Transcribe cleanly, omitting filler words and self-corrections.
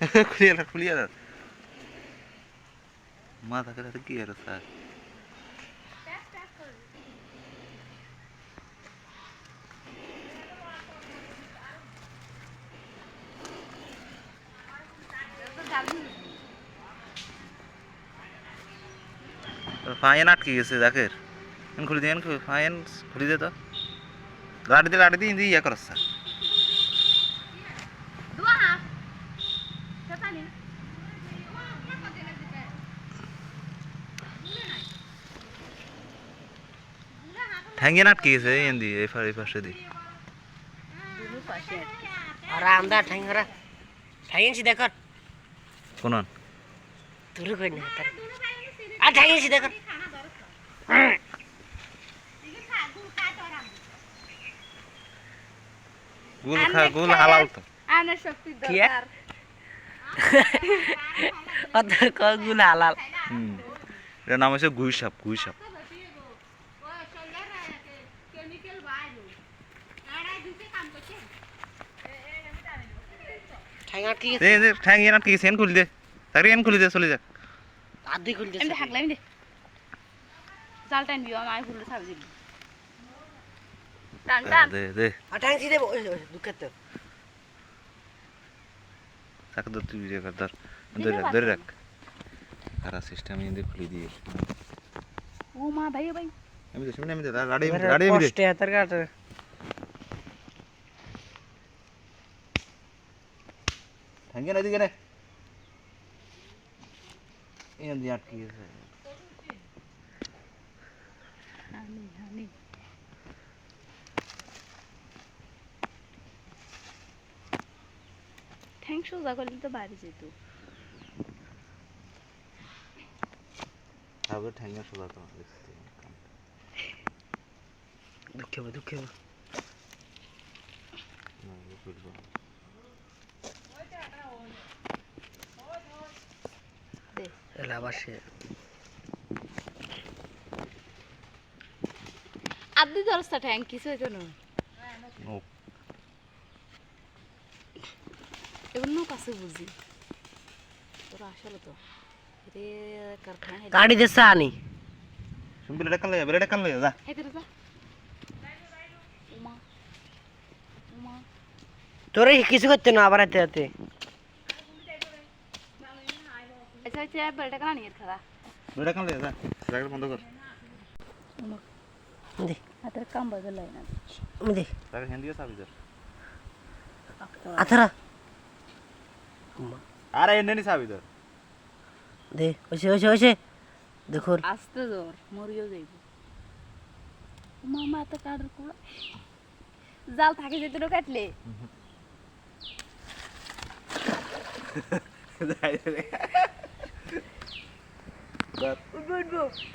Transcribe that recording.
খুলিয়ে না মাথা কাছে কি আর স্যার ফাইন আটকে গেছে জাকের খুলে দিয়ে ফাইন খুলে দে তো লাড়ি দিয়ে ইয়ে করস স্যার ঠ্যাঙ্গে আটকে গেছে এন্দি এই পাশে দি আর আমদা ঠ্যাঙ্গরা ঠ্যাঙ্গেছি দেখ কোন তোর কই না তার আর ঠ্যাঙ্গেছি দেখ গুল হালাল তো আনার শক্তি দরকার ওদের কগুল হালাল এর নাম হচ্ছে গুই সাপ ঠ্যাঙ্গা কি ঠ্যাঙ্গে আটকে গেছে এন খুলে দে তাকে এন খুলে দে চলে যাক আর দুই খুল এমনি হাগলাম দে জাল টান বিও আমি ফুল ছাড় দিবি টান টান দে আর ঠ্যাঙ্গছি দেব দুঃখের তো তাকে ধর তুই ধরে রাখ আর সিস্টেম এনে খুলে দিয়ে ও মা ভাই আমি তো শুনে আমি রাডি কষ্টে হাতের কাটে ঠ্যাঙ্গে না দিকে নে এন দিয়ে আটকে গেছে হানি থ্যাঙ্ক সোজা করলে তো বাড়ি যেত আগে ঠ্যাঙ্গে সোজা তো দুঃখে এলা বাসে আদি দরস্তা থ্যাঙ্ক কিছু হইতো না এগুলো কাছে বুঝি তোরা আসলে তো রে কারখানা গাড়ি দে সানি শুনবি বেড়ে কান লয়ে যা হেতে যা উমা উমা তোরে কিছু করতে না আবার হাতে আচ্ছা আচ্ছা বেড়ে কানা নিয়ে খারা বেড়ে কান লয়ে যা জায়গা বন্ধ কর দে হাতের কাম বদল লাগে না দে তাকে হিন্দি সাবি ধর আথরা আরে এনে নি সাবি ধর দে ওইসে দেখুন আস্তে জোর মরিও যাইব মামা তো কাটার কুড়া জাল থাকে যেতে কাটলে যাই রে